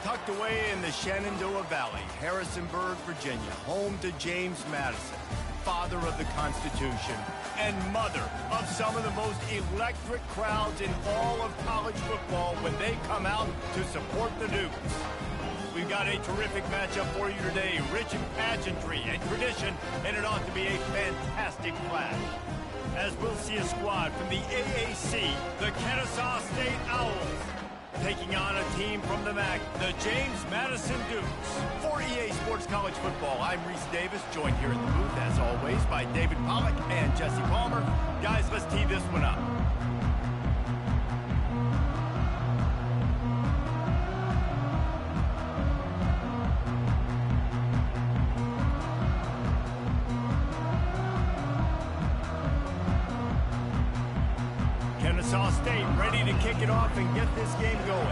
Tucked away in the Shenandoah Valley, Harrisonburg, Virginia, home to James Madison, father of the Constitution, and mother of some of the most electric crowds in all of college football when they come out to support the Dukes. We've got a terrific matchup for you today, rich in pageantry and tradition, and it ought to be a fantastic clash. As we'll see a squad from the AAC, the Kennesaw State Owls, taking on a team from the MAC, the James Madison Dukes. For EA Sports College Football, I'm Reese Davis, joined here in the booth, as always, by David Pollack and Jesse Palmer. Guys, let's tee this one up. Kennesaw State ready to kick it off and get this game going.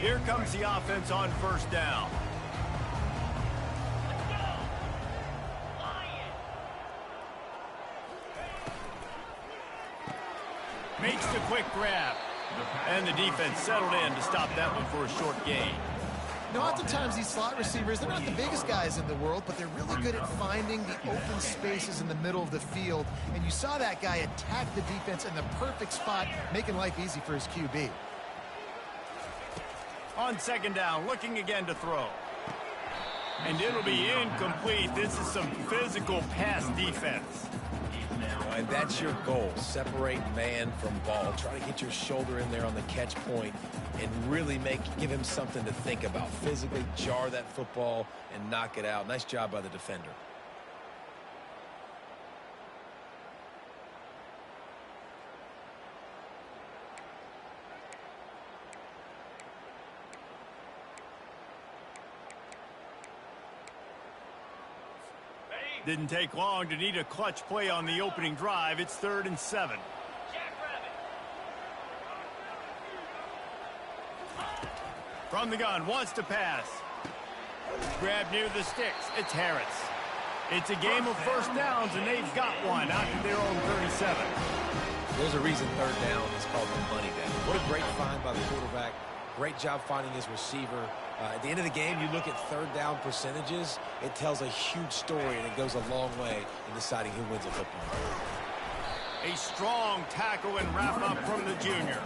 Here comes the offense on first down. Makes the quick grab. And the defense settled in to stop that one for a short gain. Now, oftentimes these slot receivers, they're not the biggest guys in the world, but they're really good at finding the open spaces in the middle of the field. And you saw that guy attack the defense in the perfect spot, making life easy for his QB. On second down, looking again to throw. And it'll be incomplete. This is some physical pass defense. And that's your goal, separate man from ball. Try to get your shoulder in there on the catch point and really give him something to think about. Physically jar that football and knock it out. Nice job by the defender. Didn't take long to need a clutch play on the opening drive. It's 3rd and 7. From the gun, wants to pass. Grab near the sticks. It's Harris. It's a game of first downs, and they've got one out to their own 37. There's a reason third down is called the money down. What a great find by the quarterback. Great job finding his receiver. At the end of the game, you look at third down percentages, it tells a huge story, and it goes a long way in deciding who wins a football. A strong tackle and wrap up from the junior.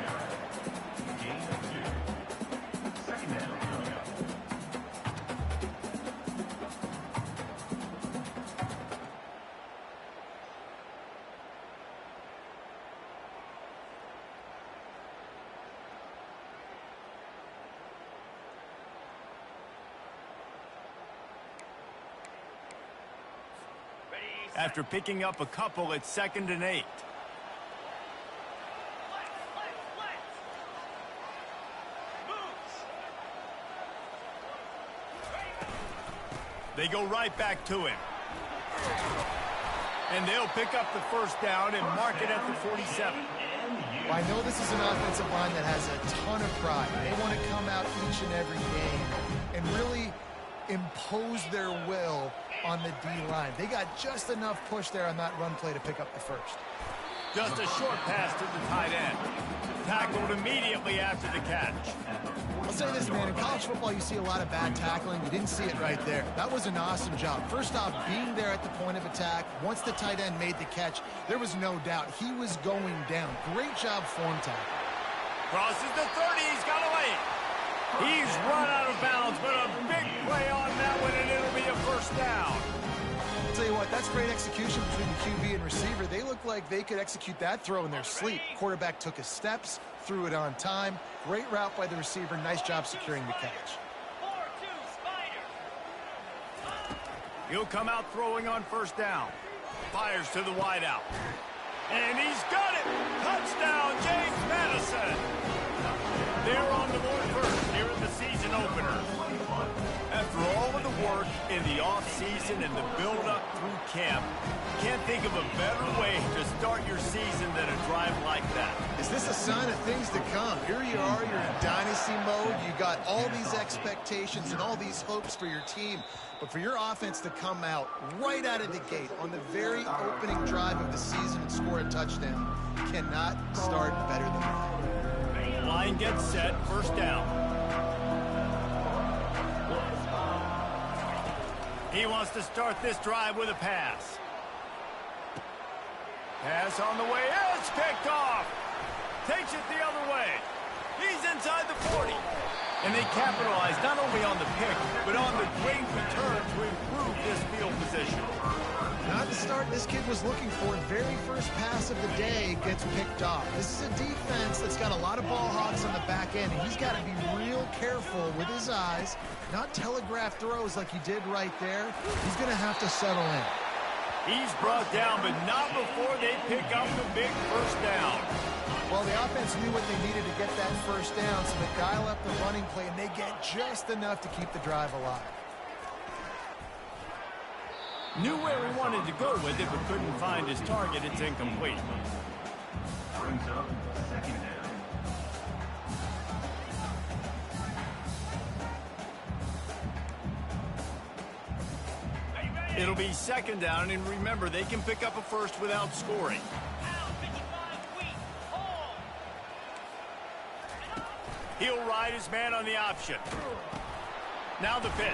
After picking up a couple, it's 2nd and 8. They go right back to him. And they'll pick up the first down and mark it at the 47. Well, I know this is an offensive line that has a ton of pride. They want to come out each and every game and really impose their will on the D-line. They got just enough push there on that run play to pick up the first. Just a short pass to the tight end. Tackled immediately after the catch. I'll say this, man. In college football, you see a lot of bad tackling. You didn't see it right there. That was an awesome job. First off, being there at the point of attack. Once the tight end made the catch, there was no doubt he was going down. Great job form tackle. Crosses the 30. He's got away. He's run out of bounds, but a big play on that one, and it'll be a first down. I'll tell you what, that's great execution between the QB and receiver. They look like they could execute that throw in their sleep. Quarterback took his steps, threw it on time. Great route by the receiver. Nice job securing the catch. He'll come out throwing on first down. Fires to the wideout. And he's got it! Touchdown, James Madison! They're on the board first here in the season opener. After all of the work in the offseason and the build-up through camp. Can't think of a better way to start your season than a drive like that. Is this a sign of things to come? Here you are, you're in Dynasty mode. You got all these expectations and all these hopes for your team. But for your offense to come out right out of the gate on the very opening drive of the season and score a touchdown cannot start better than that. Line gets set, first down. He wants to start this drive with a pass. Pass on the way, it's picked off. Takes it the other way. He's inside the 40. And they capitalize not only on the pick, but on the great return to improve this field position. Not the start this kid was looking for. Very first pass of the day gets picked off. This is a defense that's got a lot of ball hawks on the back end, and he's got to be real careful with his eyes, not telegraph throws like he did right there. He's going to have to settle in. He's brought down, but not before they pick up the big first down. Well, the offense knew what they needed to get that first down, so they dial up the running play, and they get just enough to keep the drive alive. Knew where he wanted to go with it, but couldn't find his target. It's incomplete. Brings up second down. It'll be second down, and remember, they can pick up a first without scoring. He'll ride his man on the option. Now the pitch.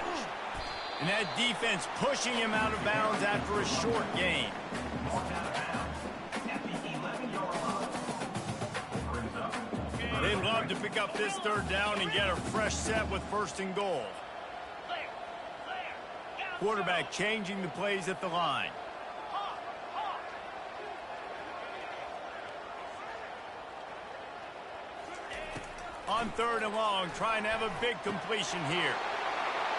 And that defense pushing him out of bounds after a short gain. They'd love to pick up this third down and get a fresh set with first and goal. Quarterback changing the plays at the line. On third and long, trying to have a big completion here.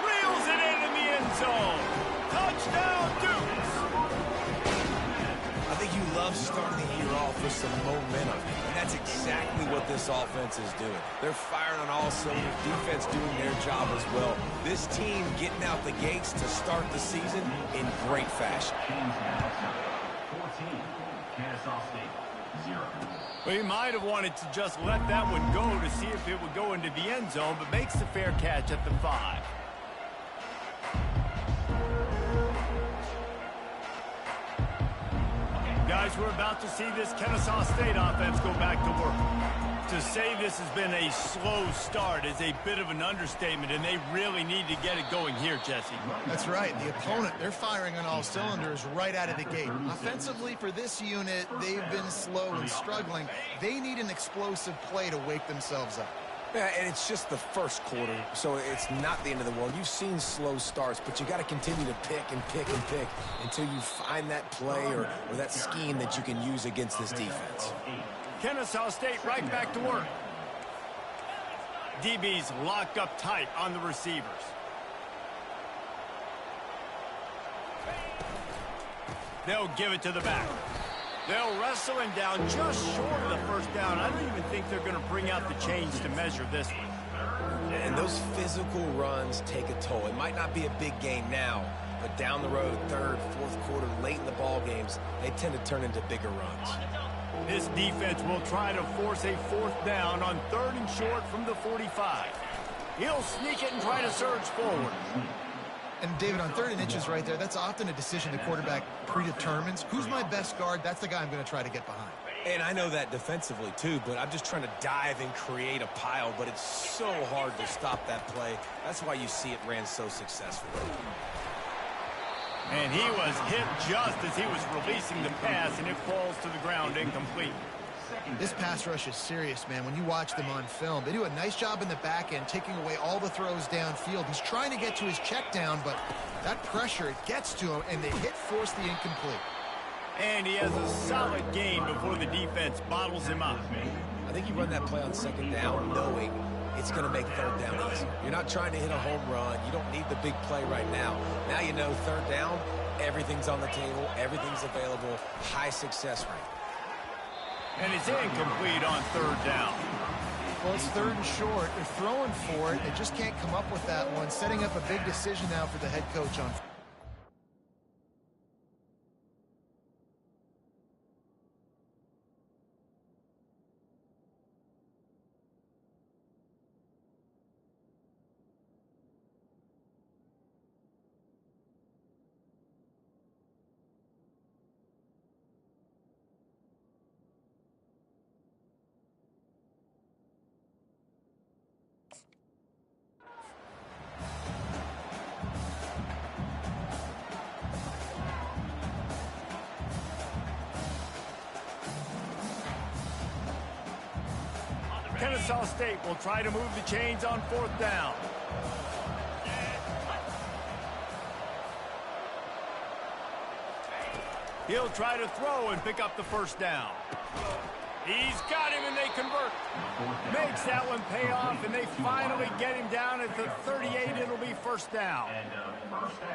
Reels it in the end zone. Touchdown, Dukes. I think you love starting the year off with some momentum, and that's exactly what this offense is doing. They're firing on all cylinders, defense doing their job as well. This team getting out the gates to start the season in great fashion. 14, Kennesaw State, 0. Well, he might have wanted to just let that one go to see if it would go into the end zone, but makes the fair catch at the 5. Guys, we're about to see this Kennesaw State offense go back to work. To say this has been a slow start is a bit of an understatement, and they really need to get it going here, Jesse. That's right. The opponent, they're firing on all cylinders right out of the gate. Offensively, for this unit, they've been slow and struggling. They need an explosive play to wake themselves up. Yeah, and it's just the first quarter, so it's not the end of the world. You've seen slow starts, but you got to continue to pick and pick and pick until you find that play or that scheme that you can use against this defense. Kennesaw State right back to work. DBs locked up tight on the receivers. They'll give it to the back. They'll wrestle him down just short of the first down. I don't even think they're going to bring out the chains to measure this one. And those physical runs take a toll. It might not be a big game now, but down the road, third, fourth quarter, late in the ball games, they tend to turn into bigger runs. This defense will try to force a fourth down on third and short from the 45. He'll sneak it and try to surge forward. And, David, on third and inches right there, that's often a decision the quarterback predetermines. Who's my best guard? That's the guy I'm going to try to get behind. And I know that defensively, too, but I'm just trying to dive and create a pile, but it's so hard to stop that play. That's why you see it ran so successfully. And he was hit just as he was releasing the pass, and it falls to the ground incomplete. This pass rush is serious, man. When you watch them on film, they do a nice job in the back end, taking away all the throws downfield. He's trying to get to his check down, but that pressure, it gets to him, and the hit forced the incomplete. And he has a solid gain before the defense bottles him up. I think you run that play on second down knowing it's going to make third down easier. You're not trying to hit a home run. You don't need the big play right now. Now you know third down, everything's on the table, everything's available, high success rate. And it's incomplete on third down. Well, it's third and short. They're throwing for it. They just can't come up with that one. Setting up a big decision now for the head coach on. Kennesaw State will try to move the chains on 4th down. He'll try to throw and pick up the 1st down. He's got him, and they convert. Makes that one pay off, and they finally get him down at the 38. It'll be 1st down.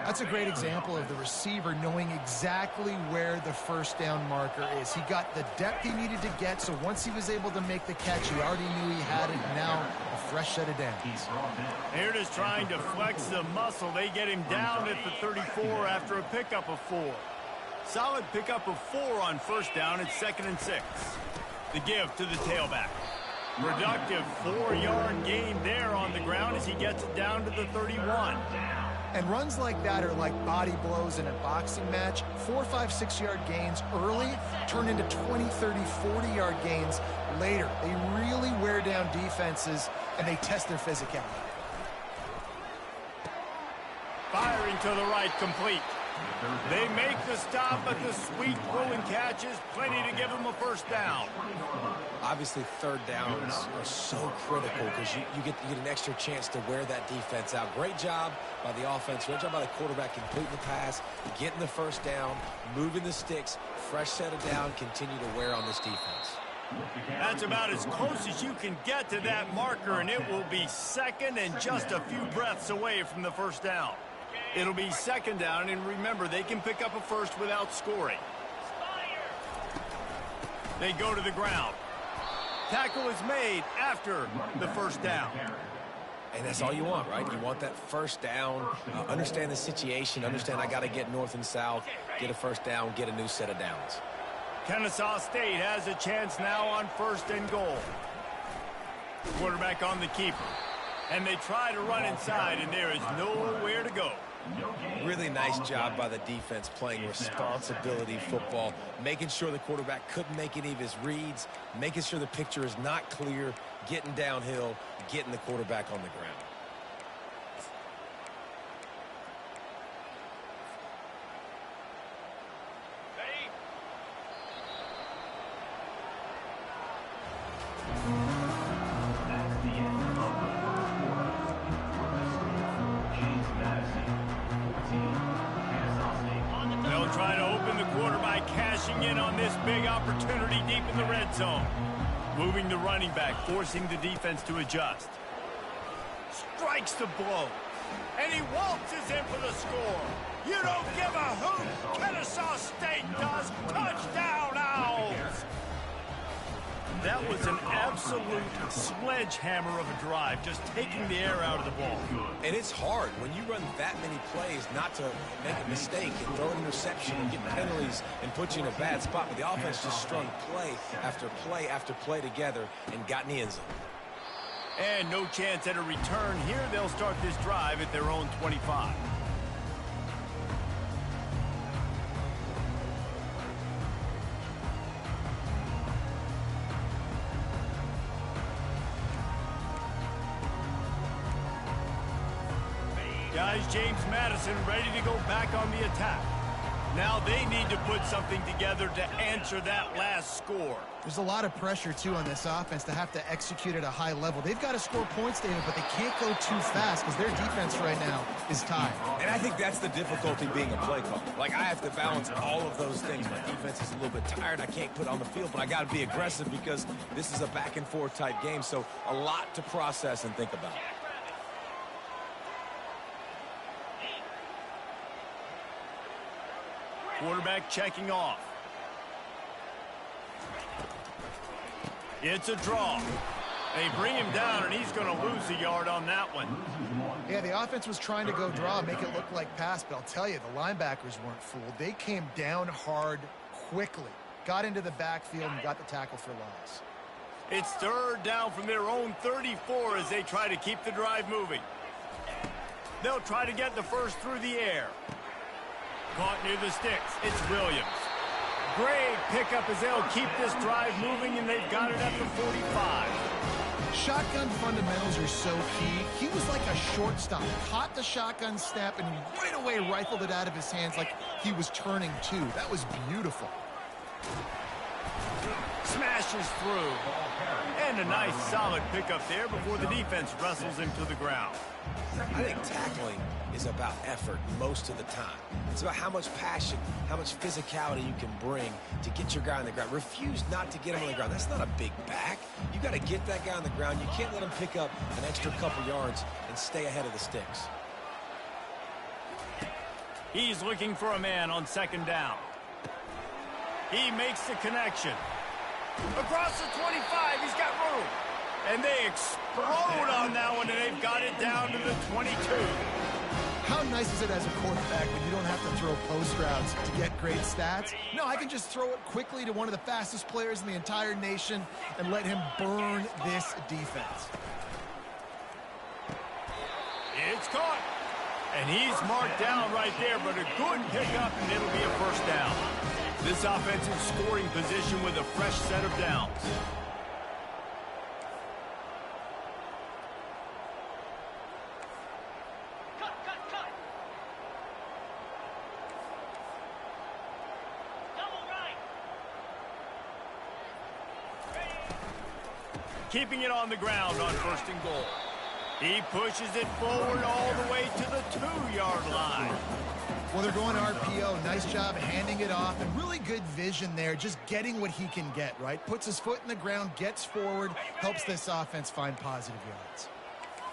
That's a great example of the receiver knowing exactly where the 1st down marker is. He got the depth he needed to get, so once he was able to make the catch, he already knew he had it. Now a fresh set of downs. They're just trying to flex the muscle. They get him down at the 34 after a pickup of 4. Solid pickup of 4 on 1st down. It's 2nd and 6. The give to the tailback. Productive 4-yard gain there on the ground as he gets it down to the 31. And runs like that are like body blows in a boxing match. 4, 5, 6-yard gains early turn into 20, 30, 40-yard gains later. They really wear down defenses, and they test their physicality. Firing to the right, complete. They make the stop, but the sweet throw and catch is plenty to give them a 1st down. Obviously, 3rd downs are so critical because you get an extra chance to wear that defense out. Great job by the offense. Great job by the quarterback completing the pass, getting the 1st down, moving the sticks, fresh set of down, continue to wear on this defense. That's about as close as you can get to that marker, and it will be 2nd and just a few breaths away from the 1st down. It'll be 2nd down, and remember, they can pick up a 1st without scoring. They go to the ground. Tackle is made after the 1st down. And that's all you want, right? You want that 1st down, understand the situation, understand I got to get north and south, get a 1st down, get a new set of downs. Kennesaw State has a chance now on 1st and goal. Quarterback on the keeper. And they try to run inside, and there is nowhere to go. Really nice job by the defense playing responsibility football, making sure the quarterback couldn't make any of his reads, making sure the picture is not clear, getting downhill, getting the quarterback on the ground. In on this big opportunity deep in the red zone. Moving the running back, forcing the defense to adjust. Strikes the blow. And he waltzes in for the score. You don't give a hoot. Kennesaw State does. Touchdown, Owls. That was an absolute sledgehammer of a drive, just taking the air out of the ball. And it's hard when you run that many plays not to make a mistake and throw an interception and get penalties and put you in a bad spot. But the offense just strung play after play after play together and got in the end zone. And no chance at a return here. They'll start this drive at their own 25. Guys, James Madison ready to go back on the attack. Now they need to put something together to answer that last score. There's a lot of pressure, too, on this offense to have to execute at a high level. They've got to score points, David, but they can't go too fast because their defense right now is tied. And I think that's the difficulty being a play caller. Like, I have to balance all of those things. My defense is a little bit tired. I can't put on the field, but I got to be aggressive because this is a back-and-forth type game, so a lot to process and think about. Quarterback checking off. It's a draw. They bring him down, and he's going to lose a yard on that one. Yeah, the offense was trying to go draw, make it look like pass, but I'll tell you, the linebackers weren't fooled. They came down hard quickly, got into the backfield, and got the tackle for loss. It's 3rd down from their own 34 as they try to keep the drive moving. They'll try to get the 1st through the air. Caught near the sticks. It's Williams. Great pickup as they'll keep this drive moving, and they've got it at the 45. Shotgun fundamentals are so key. He was like a shortstop. Caught the shotgun snap and right away rifled it out of his hands like he was turning too. That was beautiful. Smashes through. And a nice solid pickup there before the defense wrestles him to the ground. I think tackling is about effort most of the time. It's about how much passion, how much physicality you can bring to get your guy on the ground. Refuse not to get him on the ground. That's not a big back. You got to get that guy on the ground. You can't let him pick up an extra couple yards and stay ahead of the sticks. He's looking for a man on second down. He makes the connection. Across the 25, he's got room. And they explode on that one, and they've got it down to the 22. How nice is it as a quarterback when you don't have to throw post routes to get great stats? No, I can just throw it quickly to one of the fastest players in the entire nation and let him burn this defense. It's caught. And he's marked down right there, but a good pickup, and it'll be a first down. This offensive scoring position with a fresh set of downs. Cut. Double right. Keeping it on the ground on first and goal. He pushes it forward all the way to the 2-yard line. Well, they're going RPO. Nice job handing it off, and really good vision there, just getting what he can get, right? Puts his foot in the ground, gets forward, helps this offense find positive yards.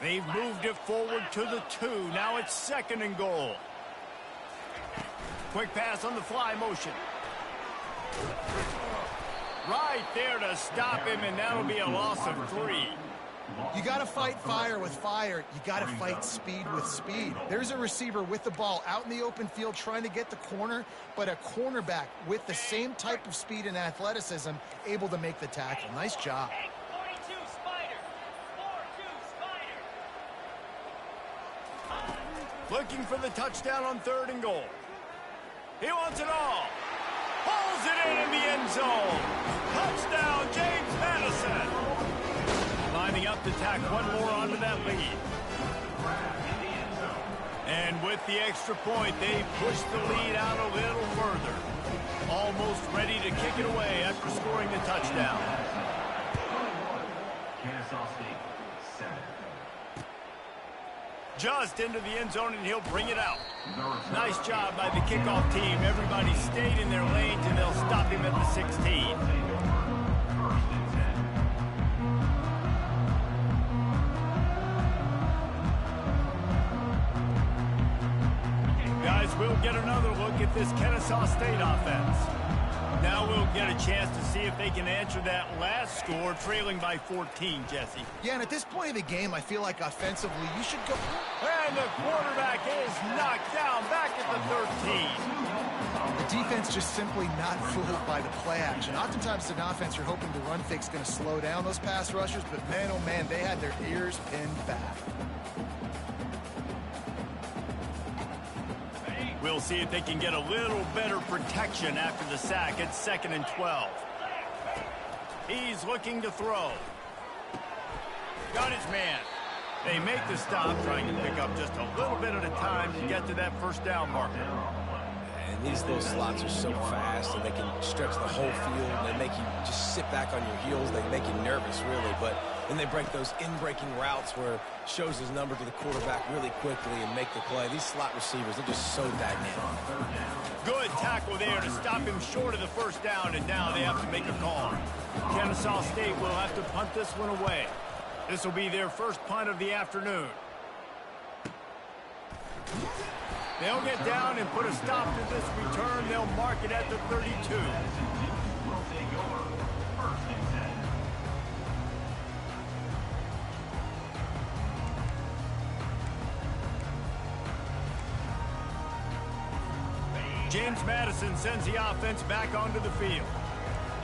They've moved it forward to the 2. Now it's second and goal. Quick pass on the fly motion. Right there to stop him, and that'll be a loss of 3. You got to fight fire with fire. You got to fight speed with speed. There's a receiver with the ball out in the open field trying to get the corner, but a cornerback with the same type of speed and athleticism able to make the tackle. Nice job. 42 Spider. 42 Spider. Looking for the touchdown on third and goal. He wants it all. Pulls it in the end zone. Touchdown, James Madison. Lining up to tack one more onto that lead. And with the extra point, they push the lead out a little further. Almost ready to kick it away after scoring the touchdown. Just into the end zone, and he'll bring it out. Nice job by the kickoff team. Everybody stayed in their lanes, and they'll stop him at the 16. Guys, we'll get another look at this Kennesaw State offense. Now we'll get a chance to see if they can answer that last score, trailing by 14, Jesse. Yeah, and at this point of the game, I feel like offensively, you should go. And the quarterback is knocked down back at the 13. The defense just simply not fooled by the play action. Oftentimes, an offense you're hoping the run fix going to slow down those pass rushers, but man, oh man, they had their ears pinned back. We'll see if they can get a little better protection after the sack. It's second and 12. He's looking to throw. Got his man. They make the stop, trying to pick up just a little bit at a time to get to that first down marker. And these little slots are so fast, and they can stretch the whole field, and they make you just sit back on your heels. They make you nervous, really. But then they break those in-breaking routes where shows his number to the quarterback really quickly and make the play. These slot receivers, they're just so dynamic. Good tackle there to stop him short of the first down, and now they have to make a call. Kennesaw State will have to punt this one away. This will be their first punt of the afternoon. They'll get down and put a stop to this return. They'll mark it at the 32. James Madison sends the offense back onto the field.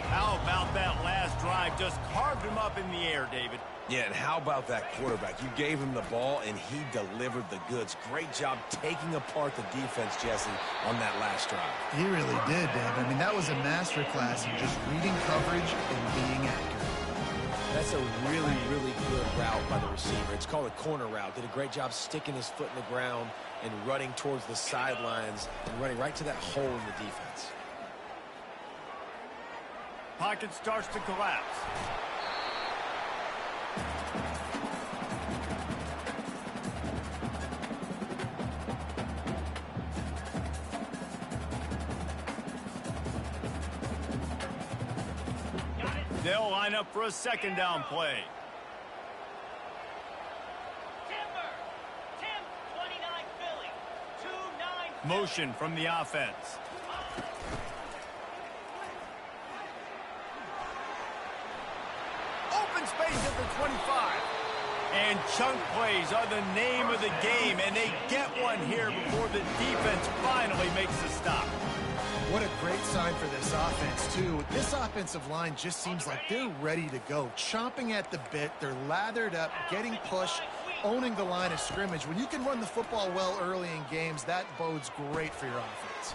How about that last drive? Just carved him up in the air, David. Yeah, and how about that quarterback? You gave him the ball, and he delivered the goods. Great job taking apart the defense, Jesse, on that last drive. He really did, Dave. I mean, that was a masterclass in just reading coverage and being accurate. That's a really, really good route by the receiver. It's called a corner route. Did a great job sticking his foot in the ground and running towards the sidelines and running right to that hole in the defense. Pocket starts to collapse. They'll line up for a second down play. Timber. Tim, 29 Philly. 2-9. Motion from the offense. Open space at the 25. And chunk plays are the name of the game, and they get one here before the defense finally makes the stop. What a great sign for this offense, too. This offensive line just seems like they're ready to go. Chomping at the bit, they're lathered up, getting pushed, owning the line of scrimmage. When you can run the football well early in games, that bodes great for your offense.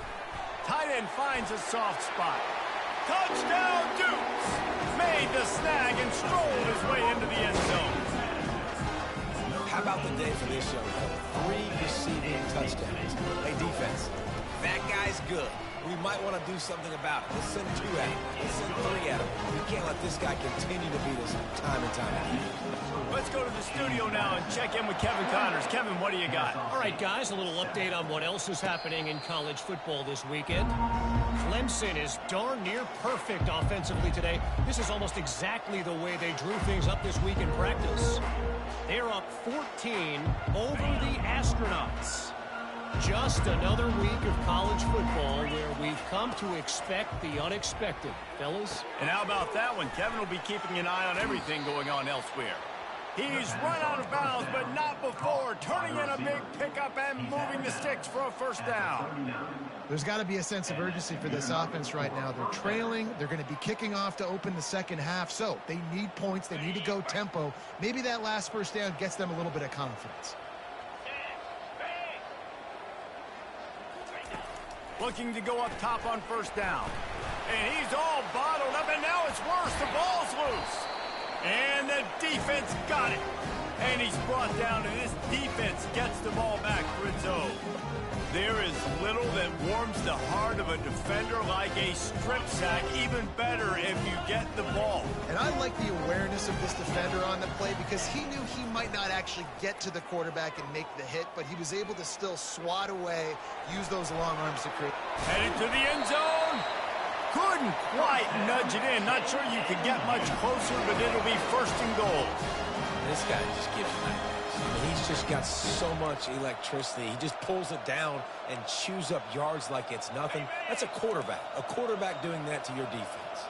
Tight end finds a soft spot. Touchdown, Dukes! Made the snag and strolled his way into the end zone. How about the day for this show? 3 receiving touchdowns. Hey, defense, that guy's good. We might want to do something about it. Let's send 2 at him. Let's send 3 at him. We can't let this guy continue to beat us time and time again. Let's go to the studio now and check in with Kevin Connors. Kevin, what do you got? All right, guys, a little update on what else is happening in college football this weekend. Clemson is darn near perfect offensively today. This is almost exactly the way they drew things up this week in practice. They're up 14 over the Astronauts. Just another week of college football where we've come to expect the unexpected, fellas. And how about that one? Kevin will be keeping an eye on everything going on elsewhere. He's run out of bounds, but not before turning in a big pickup and moving the sticks for a first down. There's got to be a sense of urgency for this offense right now. They're trailing. They're going to be kicking off to open the second half. So they need points. They need to go tempo. Maybe that last first down gets them a little bit of confidence. Looking to go up top on first down. And he's all bottled up, and now it's worse. The ball's loose. And the defense got it. And he's brought down, and this defense gets the ball back for its own. There is little that warms the heart of a defender like a strip sack, even better if you get the ball. And I like the awareness of this defender on the play because he knew he might not actually get to the quarterback and make the hit, but he was able to still swat away, use those long arms to create. Headed to the end zone. Couldn't quite nudge it in. Not sure you could get much closer, but it'll be first and goal. This guy just gives nightmares. I mean, he's just got so much electricity. He just pulls it down and chews up yards like it's nothing. That's a quarterback doing that to your defense.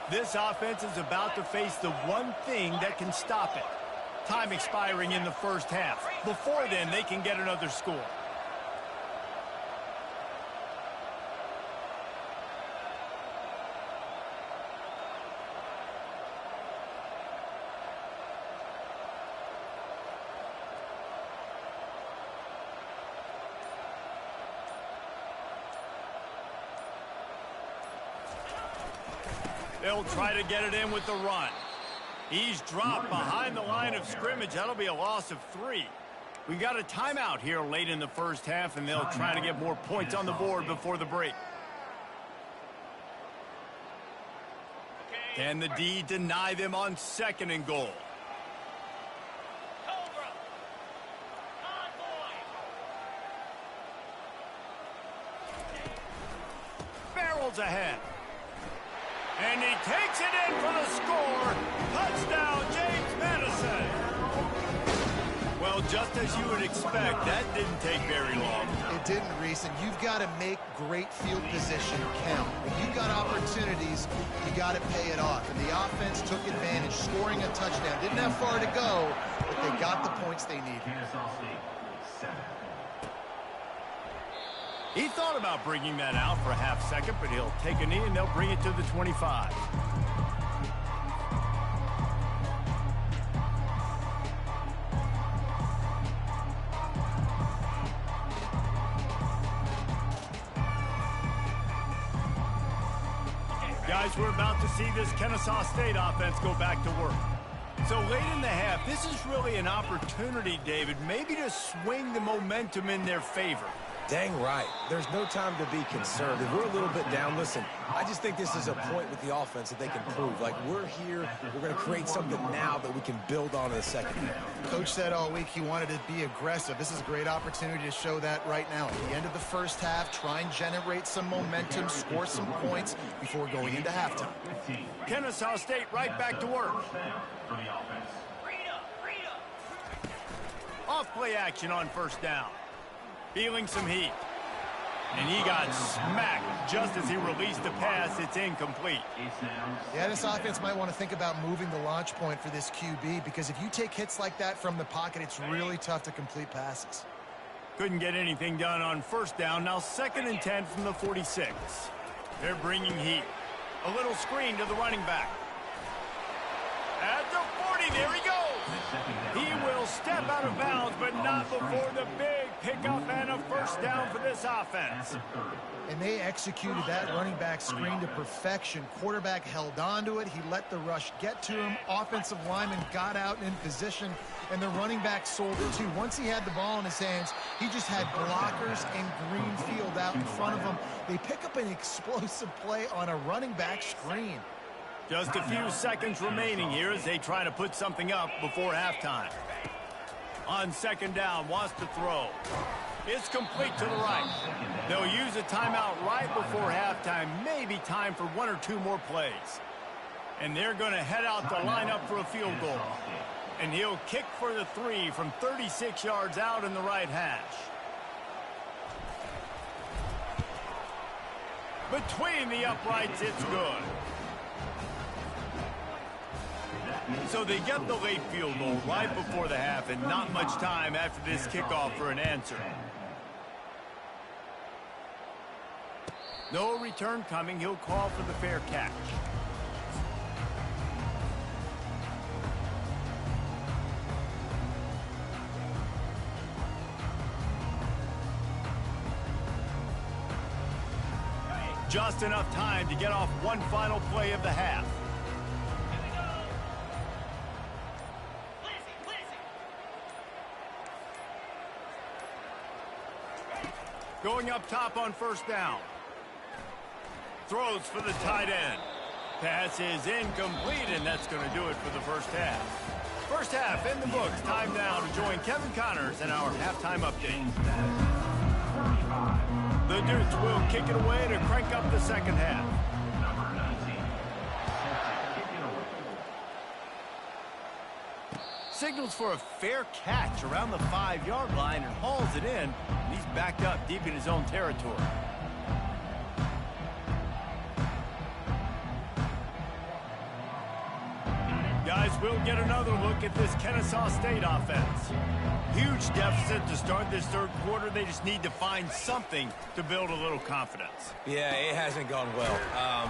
This offense is about to face the one thing that can stop it. Time expiring in the first half. Before then, they can get another score. They'll try to get it in with the run. He's dropped behind the line of scrimmage. That'll be a loss of 3. We got a timeout here late in the first half, and they'll try to get more points on the board before the break. Can the D deny them on second and goal? Barrels ahead. And he takes it in for the score. Touchdown, James Madison. Well, just as you would expect, that didn't take very long. It didn't, Reese, and you've got to make great field position count. When you've got opportunities, you got to pay it off. And the offense took advantage, scoring a touchdown. Didn't have far to go, but they got the points they needed. He thought about bringing that out for a half second, but he'll take a knee and they'll bring it to the 25. Guys, we're about to see this Kennesaw State offense go back to work. So late in the half, this is really an opportunity, David, maybe to swing the momentum in their favor. Dang right. There's no time to be concerned. If we're a little bit down, listen, I just think this is a point with the offense that they can prove. Like, we're here, we're going to create something now that we can build on in the second half. Coach said all week he wanted to be aggressive. This is a great opportunity to show that right now. At the end of the first half, try and generate some momentum, score some points before going into halftime. Kennesaw State right back to work. Off play action on first down. Feeling some heat. And he got smacked just as he released the pass. It's incomplete. Yeah, this offense might want to think about moving the launch point for this QB, because if you take hits like that from the pocket, it's really tough to complete passes. Couldn't get anything done on first down. Now 2nd and 10 from the 46. They're bringing heat. A little screen to the running back. At the 40, there he goes. He will step out of bounds, but not before the big pickup and a first down for this offense. And they executed that running back screen to perfection. Quarterback held on to it. He let the rush get to him. Offensive lineman got out in position, and the running back sold it too. Once he had the ball in his hands, he just had blockers and green field out in front of him. They pick up an explosive play on a running back screen. Just a few seconds remaining here as they try to put something up before halftime. On 2nd down, wants to throw. It's complete to the right. They'll use a timeout right before halftime. Maybe time for 1 or 2 more plays. And they're going to head out the lineup for a field goal. And he'll kick for the 3 from 36 yards out in the right hash. Between the uprights, it's good. So they get the late field goal right before the half, and not much time after this kickoff for an answer. No return coming. He'll call for the fair catch. Just enough time to get off one final play of the half. Going up top on first down. Throws for the tight end. Pass is incomplete, and that's going to do it for the first half. First half in the books. Time now to join Kevin Connors in our halftime update. The Dukes will kick it away to crank up the second half. Signals for a fair catch around the 5-yard line and hauls it in. And he's backed up deep in his own territory. Guys, we'll get another look at this Kennesaw State offense. Huge deficit to start this third quarter. They just need to find something to build a little confidence. Yeah, it hasn't gone well.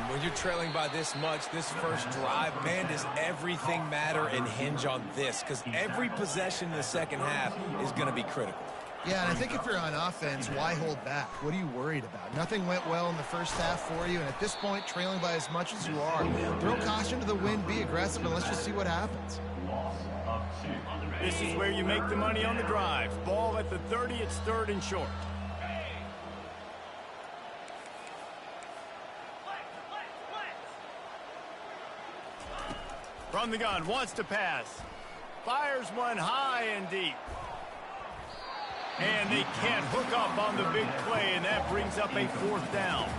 When you're trailing by this much, this first drive, man, does everything matter and hinge on this? Because every possession in the second half is going to be critical. Yeah, and I think if you're on offense, why hold back? What are you worried about? Nothing went well in the first half for you, and at this point, trailing by as much as you are, throw caution to the wind, be aggressive, and let's just see what happens. This is where you make the money on the drive. Ball at the 30, it's 3rd and short. From the gun, wants to pass. Fires one high and deep. And they can't hook up on the big play, and that brings up a 4th down.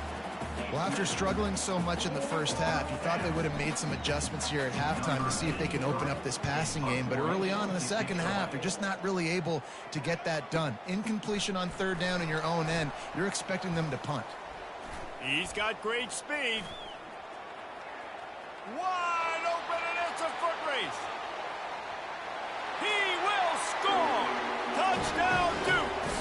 Well, after struggling so much in the first half, you thought they would have made some adjustments here at halftime to see if they can open up this passing game. But early on in the second half, you're just not really able to get that done. Incompletion on 3rd down in your own end, you're expecting them to punt. He's got great speed. Wide open, and it's a foot race. He will score. Touchdown, Dukes.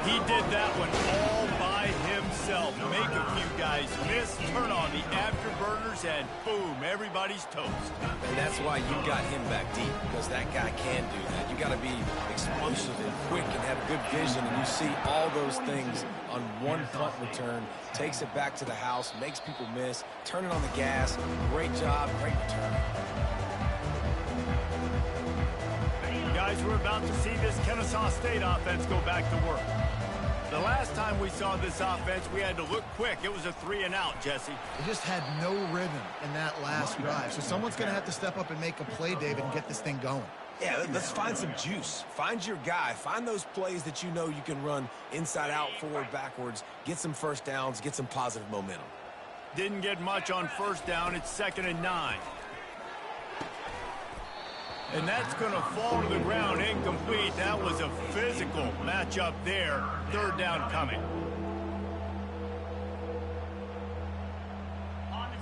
He did that one all by himself. Make a few guys miss, turn on the afterburners, and boom, everybody's toast. And that's why you got him back deep, because that guy can do that. You got to be explosive and quick and have good vision, and you see all those things on one punt return. Takes it back to the house, makes people miss, turning on the gas. Great job, great return. Guys, we're about to see this Kennesaw State offense go back to work. The last time we saw this offense, we had to look quick. It was a 3-and-out, Jesse. They just had no rhythm in that last drive. So someone's going to have to step up and make a play, David, and get this thing going. Yeah, let's find some juice. Find your guy. Find those plays that you know you can run inside out, forward, backwards. Get some first downs. Get some positive momentum. Didn't get much on first down. It's 2nd and 9. And that's going to fall to the ground incomplete. That was a physical matchup there. 3rd down coming.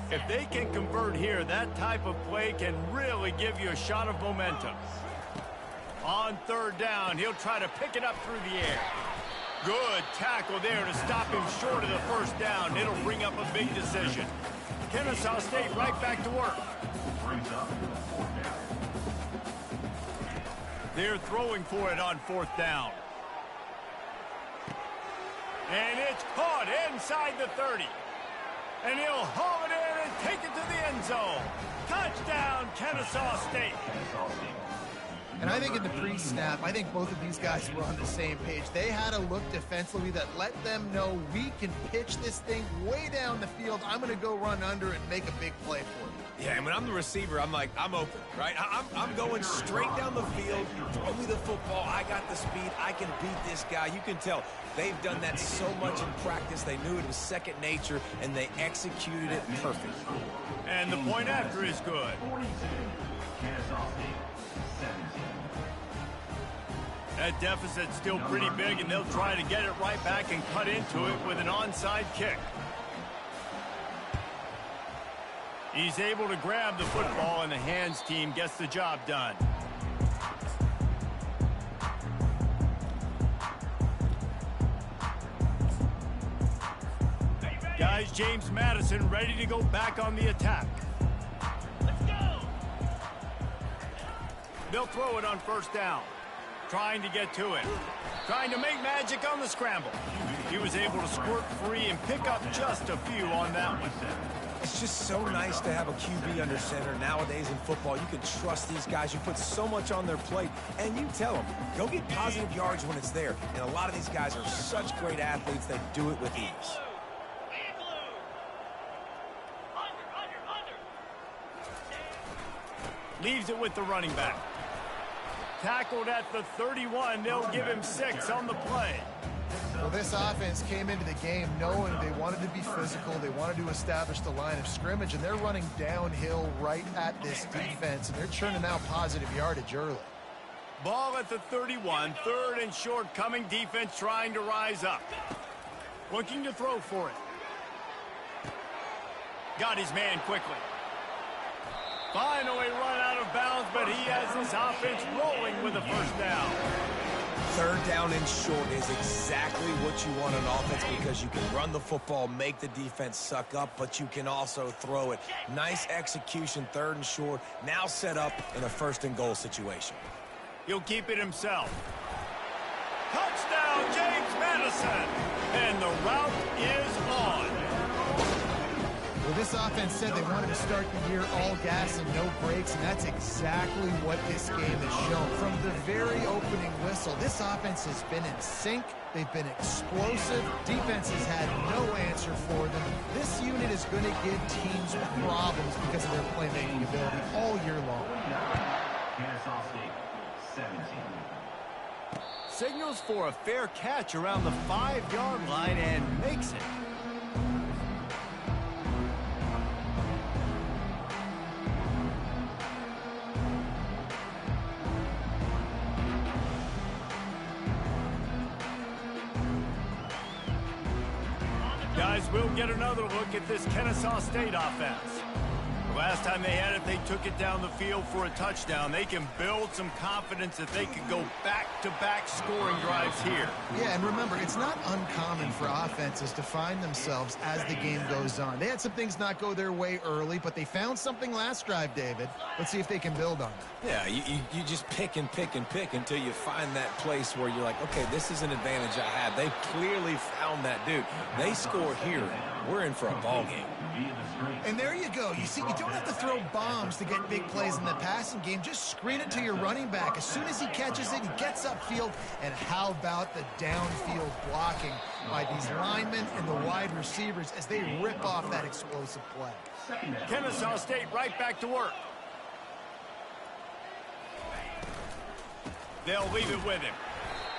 If they can convert here, that type of play can really give you a shot of momentum. On 3rd down, he'll try to pick it up through the air. Good tackle there to stop him short of the 1st down. It'll bring up a big decision. Kennesaw State right back to work. Brings up 4th down. They're throwing for it on 4th down. And it's caught inside the 30. And he'll haul it in and take it to the end zone. Touchdown, Kennesaw State. And I think in the pre-snap, I think both of these guys were on the same page. They had a look defensively that let them know we can pitch this thing way down the field. I'm going to go run under and make a big play for you. Yeah, and when I'm the receiver, I'm like, I'm open, right? I'm going straight down the field. Throw me the football. I got the speed. I can beat this guy. You can tell they've done that so much in practice. They knew it was second nature, and they executed it perfect. And the point after is good. 42. Kennesaw State 17. That deficit's still pretty big, and they'll try to get it right back and cut into it with an onside kick. He's able to grab the football, and the hands team gets the job done. Guys, James Madison ready to go back on the attack. Let's go! They'll throw it on 1st down. Trying to get to it. Trying to make magic on the scramble. He was able to squirt free and pick up just a few on that one. It's just so nice to have a QB under center. Nowadays in football, you can trust these guys. You put so much on their plate, and you tell them, go get positive yards when it's there. And a lot of these guys are such great athletes, they do it with ease. Leaves it with the running back. Tackled at the 31. They'll give him 6 on the play. Well, this offense came into the game knowing they wanted to be physical. They wanted to establish the line of scrimmage, and they're running downhill right at this defense, and they're churning out positive yardage early. Ball at the 31. 3rd and short coming. Defense trying to rise up. Looking to throw for it. Got his man quickly. Finally run out of bounds, but he has this offense rolling with a 1st down. 3rd down and short is exactly what you want on offense because you can run the football, make the defense suck up, but you can also throw it. Nice execution, 3rd and short, now set up in a 1st and goal situation. He'll keep it himself. Touchdown, James Madison! And the route is on. Well, this offense said they wanted to start the year all gas and no brakes, and that's exactly what this game has shown. From the very opening whistle, this offense has been in sync. They've been explosive. Defense has had no answer for them. This unit is going to give teams problems because of their playmaking ability all year long. Kennesaw State 17. Signals for a fair catch around the 5-yard line and makes it. Guys, we'll get another look at this Kennesaw State offense. The last time they had it, they took it down the field for a touchdown. They can build some confidence that they could go back-to-back scoring drives here. Yeah, and remember, it's not uncommon for offenses to find themselves as the game goes on. They had some things not go their way early, but they found something last drive, David. Let's see if they can build on it. Yeah, you just pick and pick and pick until you find that place where you're like, okay, this is an advantage I have. They've clearly found that, dude. They score here. We're in for a ball game. And there you go. You see, you don't have to throw bombs to get big plays in the passing game. Just screen it to your running back. As soon as he catches it, he gets upfield. And how about the downfield blocking by these linemen and the wide receivers as they rip off that explosive play? Kennesaw State right back to work. They'll leave it with him.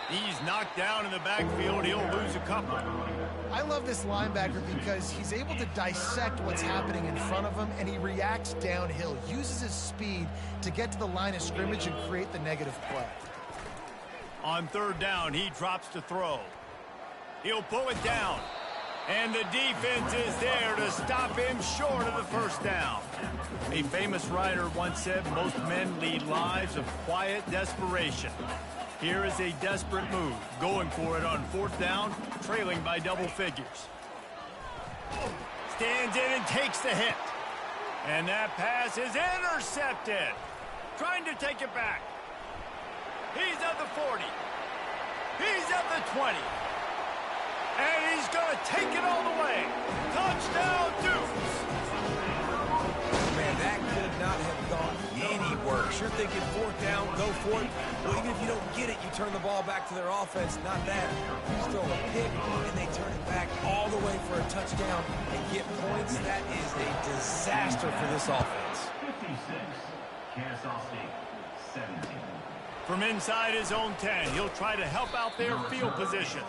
He's knocked down in the backfield. He'll lose a couple. I love this linebacker because he's able to dissect what's happening in front of him, and he reacts downhill, uses his speed to get to the line of scrimmage and create the negative play. On third down, he drops to throw. He'll pull it down. And the defense is there to stop him short of the first down. A famous writer once said, most men lead lives of quiet desperation. Here is a desperate move, going for it on fourth down, trailing by double figures. Stands in and takes the hit. And that pass is intercepted. Trying to take it back. He's at the 40. He's at the 20. And he's going to take it all the way. Touchdown, Dukes. Man, that could not have gone any worse. You're thinking fourth down, go for it. Well, even if you don't get it, you turn the ball back to their offense. Not that. You throw a pick, and they turn it back all the way for a touchdown and get points. That is a disaster for this offense. 56, Kennesaw State, 17. From inside his own 10, he'll try to help out their field position.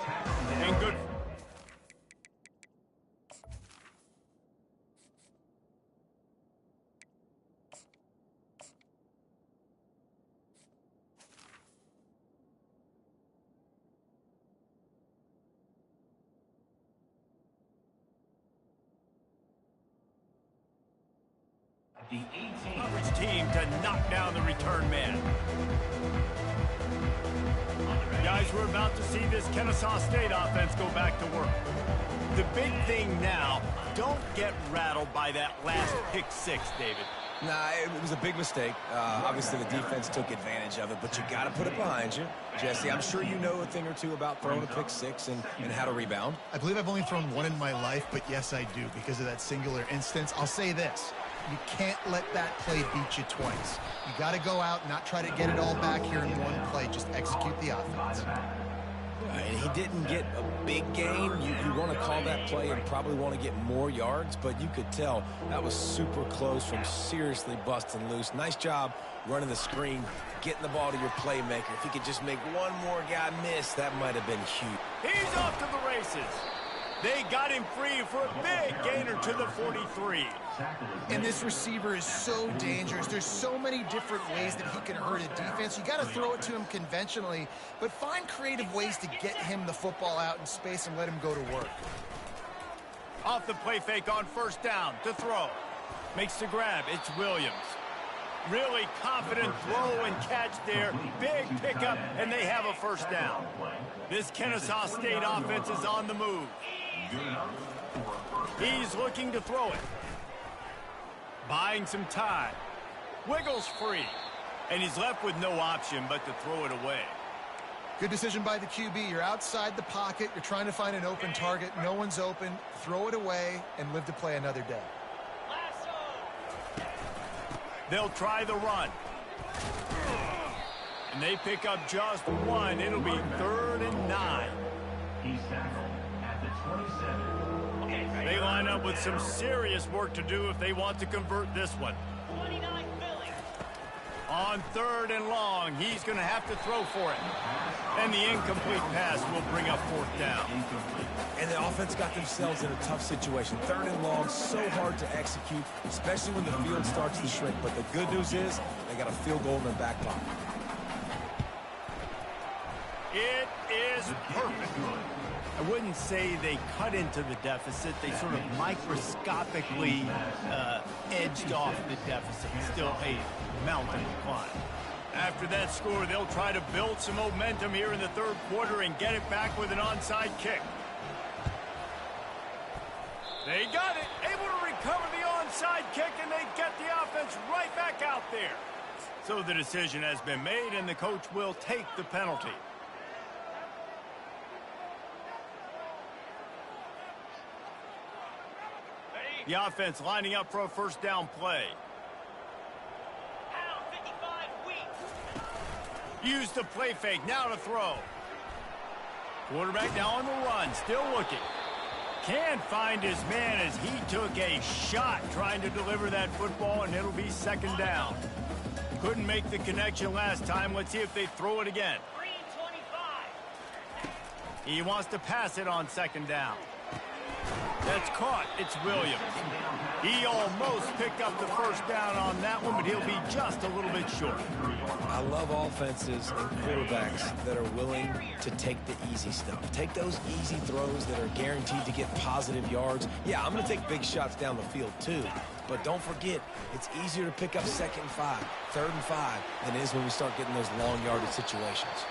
And good. The 18. Coverage team to knock down the return man. Guys, we're about to see this Kennesaw State offense go back to work. The big thing now, don't get rattled by that last pick six, David. Nah, it was a big mistake. Obviously, the defense took advantage of it, but you got to put it behind you. Jesse, I'm sure you know a thing or two about throwing a pick six and how to rebound. I believe I've only thrown one in my life, but yes, I do because of that singular instance. I'll say this. You can't let that play beat you twice. You got to go out and not try to get it all back here in one play. Just execute the offense. And he didn't get a big gain. You want to call that play and probably want to get more yards, but you could tell that was super close from seriously busting loose. Nice job running the screen, getting the ball to your playmaker. If he could just make one more guy miss, that might have been huge. He's off to the races. They got him free for a big gainer to the 43. And this receiver is so dangerous. There's so many different ways that he can hurt a defense. You got to throw it to him conventionally, but find creative ways to get him the football out in space and let him go to work. Off the play fake on first down to throw. Makes the grab. It's Williams. Really confident throw and catch there. Big pickup, and they have a first down. This Kennesaw State offense is on the move. He's looking to throw it. Buying some time. Wiggles free. And he's left with no option but to throw it away. Good decision by the QB. You're outside the pocket. You're trying to find an open target. No one's open. Throw it away and live to play another day. They'll try the run. And they pick up just one. It'll be 3rd and 9. He's tackled at the 27. They line up with some serious work to do if they want to convert this one. 29 Philly. On 3rd and long, he's going to have to throw for it. And the incomplete pass will bring up 4th down. And the offense got themselves in a tough situation. 3rd and long, so hard to execute, especially when the field starts to shrink. But the good news is they got a field goal in their back pocket. It is perfect. I wouldn't say they cut into the deficit. They sort of microscopically edged off the deficit. Still a mountain to climb. After that score, they'll try to build some momentum here in the 3rd quarter and get it back with an onside kick. They got it, able to recover the onside kick, and they get the offense right back out there. So the decision has been made, and the coach will take the penalty. Ready? The offense lining up for a first down play. Pound 55 weak. Use the play fake, now to throw. Quarterback now on the run, still looking. Can't find his man as he took a shot trying to deliver that football, and it'll be second down. Couldn't make the connection last time. Let's see if they throw it again. Green 25. He wants to pass it on second down. That's caught. It's Williams. He almost picked up the first down on that one, but he'll be just a little bit short. I love offenses and quarterbacks that are willing to take the easy stuff. Take those easy throws that are guaranteed to get positive yards. Yeah, I'm going to take big shots down the field too. But don't forget, it's easier to pick up 2nd and 5, 3rd and 5 than it is when we start getting those long yardage situations.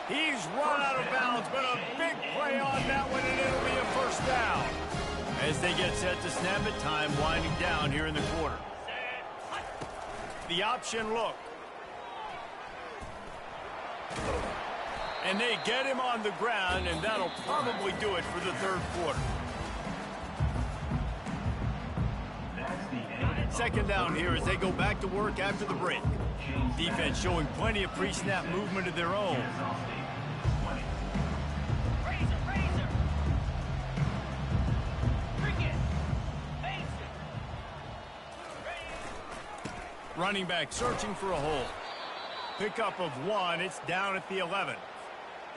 He's run out of bounds, but a big play on that one, and it'll be a first down. As they get set to snap it, time winding down here in the quarter. The option look. And they get him on the ground, and that'll probably do it for the third quarter. Second down here as they go back to work after the break. Defense showing plenty of pre-snap movement of their own. Razor. Bring it. Face it. Running back searching for a hole. Pickup of 1. It's down at the 11.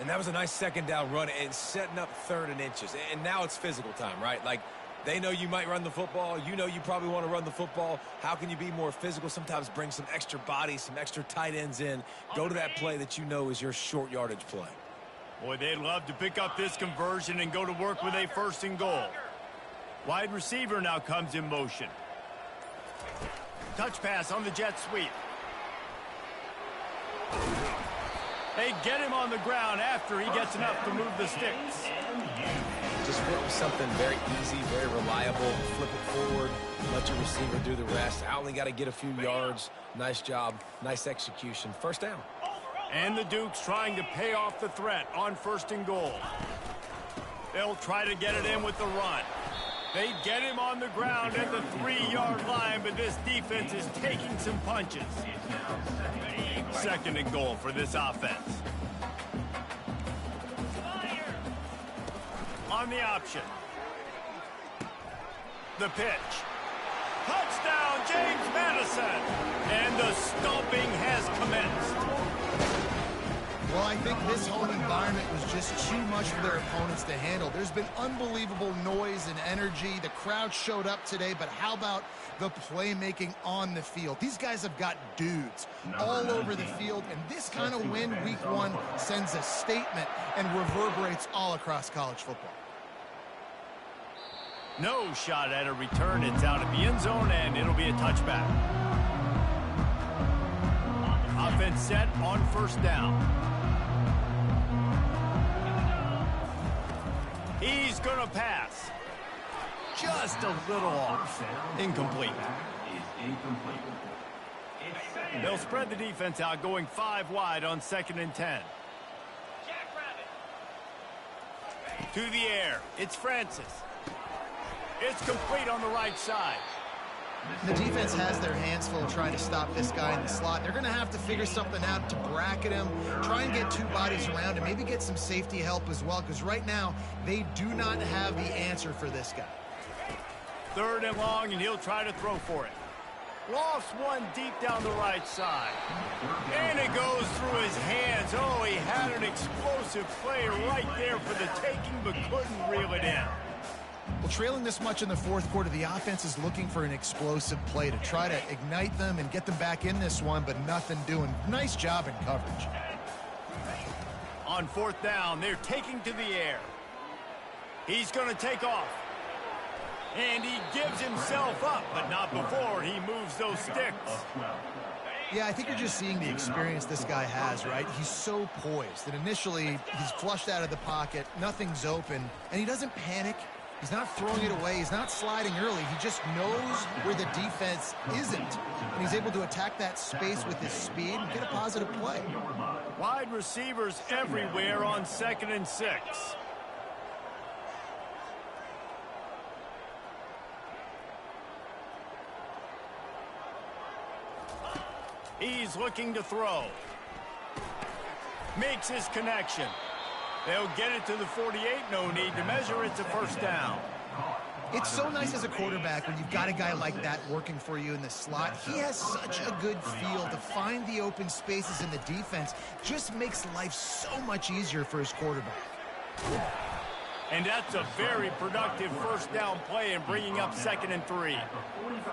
And that was a nice second down run and setting up 3rd and inches. And now it's physical time, right? Like, they know you might run the football. You know you probably want to run the football. How can you be more physical? Sometimes bring some extra body, some extra tight ends in. Go to that play that you know is your short yardage play. Boy, they'd love to pick up this conversion and go to work with a 1st and goal. Wide receiver now comes in motion. Touch pass on the jet sweep. They get him on the ground after he gets enough to move the sticks. Just flip something very easy, very reliable. Flip it forward, let your receiver do the rest. I only got to get a few yards. Nice job, nice execution. First down. And the Dukes trying to pay off the threat on 1st and goal. They'll try to get it in with the run. They get him on the ground at the 3-yard line, but this defense is taking some punches. 2nd and goal for this offense. On the option. The pitch. Touchdown, James Madison. And the stomping has commenced. Well, I think this home environment was just too much for their opponents to handle. There's been unbelievable noise and energy. The crowd showed up today, but how about the playmaking on the field? These guys have got dudes all over the field, and this kind of win week 1 sends a statement and reverberates all across college football. No shot at a return. It's out of the end zone, and it'll be a touchback. Offense set on 1st down. He's going to pass. Just a little off. Incomplete. They'll spread the defense out, going 5 wide on 2nd and 10. To the air. It's Francis. It's complete on the right side. The defense has their hands full trying to stop this guy in the slot. They're going to have to figure something out to bracket him, try and get 2 bodies around him, maybe get some safety help as well, because right now they do not have the answer for this guy. 3rd and long, and he'll try to throw for it. Lost one deep down the right side. And it goes through his hands. Oh, he had an explosive play right there for the taking, but couldn't reel it in. Well, trailing this much in the 4th quarter, the offense is looking for an explosive play to try to ignite them and get them back in this one, but nothing doing. Nice job in coverage. On 4th down, they're taking to the air. He's going to take off. And he gives himself up, but not before he moves those sticks. Yeah, I think you're just seeing the experience this guy has, right? He's so poised. And initially, he's flushed out of the pocket. Nothing's open. And he doesn't panic. He's not throwing it away. He's not sliding early. He just knows where the defense isn't. And he's able to attack that space with his speed and get a positive play. Wide receivers everywhere on 2nd and 6. He's looking to throw. Makes his connection. They'll get it to the 48. No need to measure. It's a first down. It's so nice as a quarterback when you've got a guy like that working for you in the slot. He has such a good feel to find the open spaces in the defense. Just makes life so much easier for his quarterback. And that's a very productive first down play and bringing up 2nd and 3.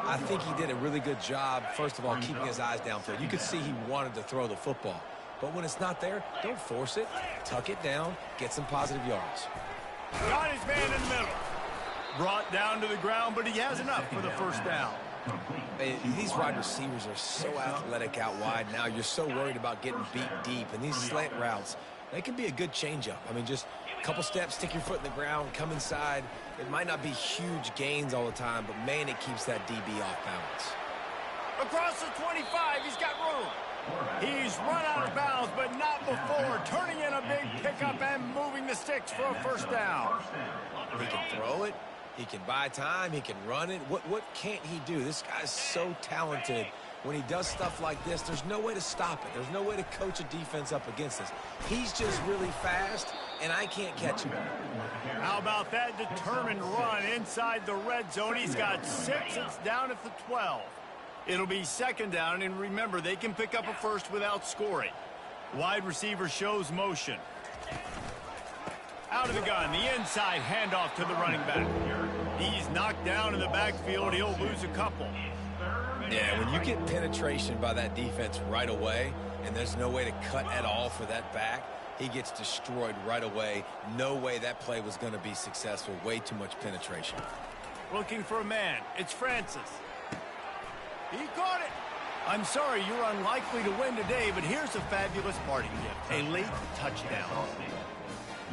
I think he did a really good job, first of all, keeping his eyes downfield. You could see he wanted to throw the football. But when it's not there, don't force it. Tuck it down, get some positive yards. Got his man in the middle. Brought down to the ground, but he has enough for the first down. These wide receivers are so athletic out wide now. You're so worried about getting beat deep. And these slant routes, they can be a good change-up. I mean, just a couple steps, stick your foot in the ground, come inside. It might not be huge gains all the time, but, man, it keeps that DB off balance. Across the 25, he's got room. He's run out of bounds, but not before. Turning in a big pickup and moving the sticks for a first down. He can throw it. He can buy time. He can run it. What can't he do? This guy's so talented. When he does stuff like this, there's no way to stop it. There's no way to coach a defense up against this. He's just really fast, and I can't catch him. How about that determined run inside the red zone? He's got 6. It's down at the 12. It'll be 2nd down, and remember, they can pick up a first without scoring. Wide receiver shows motion. Out of the gun, the inside handoff to the running back. He's knocked down in the backfield. He'll lose a couple. Yeah, when you get penetration by that defense right away, and there's no way to cut at all for that back, he gets destroyed right away. No way that play was going to be successful. Way too much penetration. Looking for a man. It's Francis. He caught it. I'm sorry, you're unlikely to win today, but here's a fabulous parting gift. A late touchdown.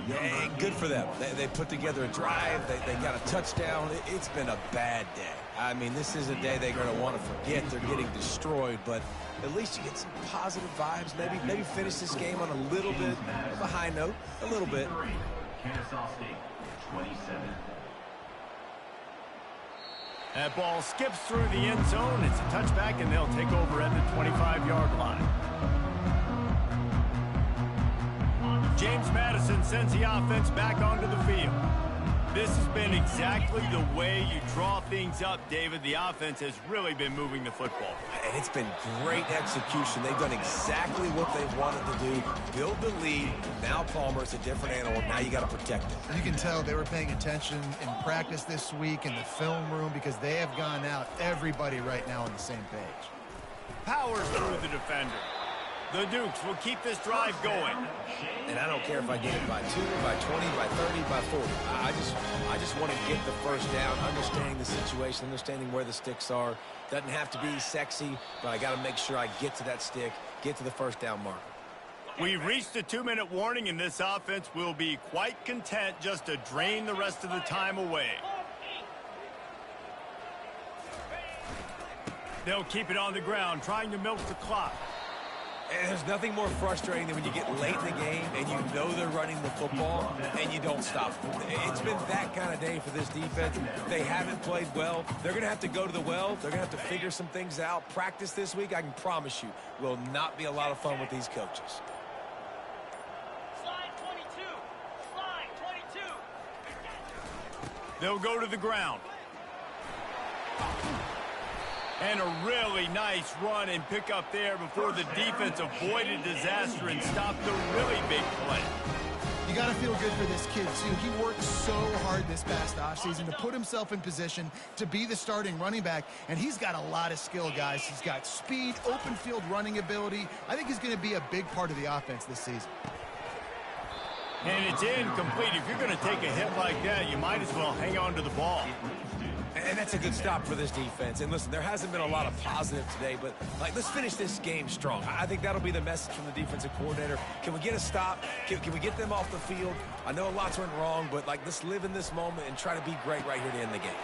Yeah, good for them. They put together a drive. They got a touchdown. It's been a bad day. I mean, this is a day they're going to want to forget. They're getting destroyed, but at least you get some positive vibes. Maybe finish this game on a little bit of a high note. A little bit. Kennesaw State, 27. That ball skips through the end zone. It's a touchback, and they'll take over at the 25-yard line. James Madison sends the offense back onto the field. This has been exactly the way you draw things up, David. The offense has really been moving the football. And it's been great execution. They've done exactly what they wanted to do. Build the lead. Now Palmer's a different animal. Now you got to protect it. You can tell they were paying attention in practice this week in the film room because they have gone out, everybody right now on the same page. Powers through the defender. The Dukes will keep this drive going. And I don't care if I get it by 2, by 20, by 30, by 40. I just want to get the first down, understanding the situation, understanding where the sticks are. Doesn't have to be sexy, but I got to make sure I get to that stick, get to the first down marker. We've reached a 2-minute warning, and this offense will be quite content just to drain the rest of the time away. They'll keep it on the ground, trying to milk the clock. And there's nothing more frustrating than when you get late in the game and you know they're running the football and you don't stop. It's been that kind of day for this defense. They haven't played well. They're going to have to go to the well. They're going to have to figure some things out. Practice this week, I can promise you, will not be a lot of fun with these coaches. Slide 22. Slide 22. They'll go to the ground. And a really nice run and pick up there before the defense avoided disaster and stopped a really big play. You got to feel good for this kid, too. He worked so hard this past offseason to put himself in position to be the starting running back, and he's got a lot of skill, guys. He's got speed, open field running ability. I think he's going to be a big part of the offense this season. And it's incomplete. If you're going to take a hit like that, you might as well hang on to the ball. And that's a good stop for this defense. And listen, there hasn't been a lot of positive today, but let's finish this game strong. I think that'll be the message from the defensive coordinator. Can we get a stop? Can we get them off the field? I know lots went wrong, but let's live in this moment and try to be great right here to end the game.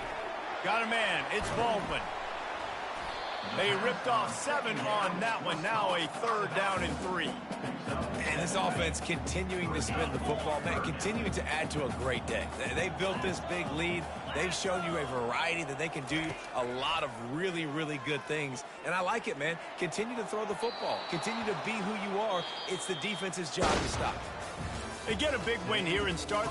Got a man. It's Baldwin. They ripped off 7 on that one. Now a 3rd down and 3. And this offense continuing to spin the football, man, continuing to add to a great day. They built this big lead. They've shown you a variety that they can do a lot of really, really good things. And I like it, man. Continue to throw the football. Continue to be who you are. It's the defense's job to stop. They get a big win here and start the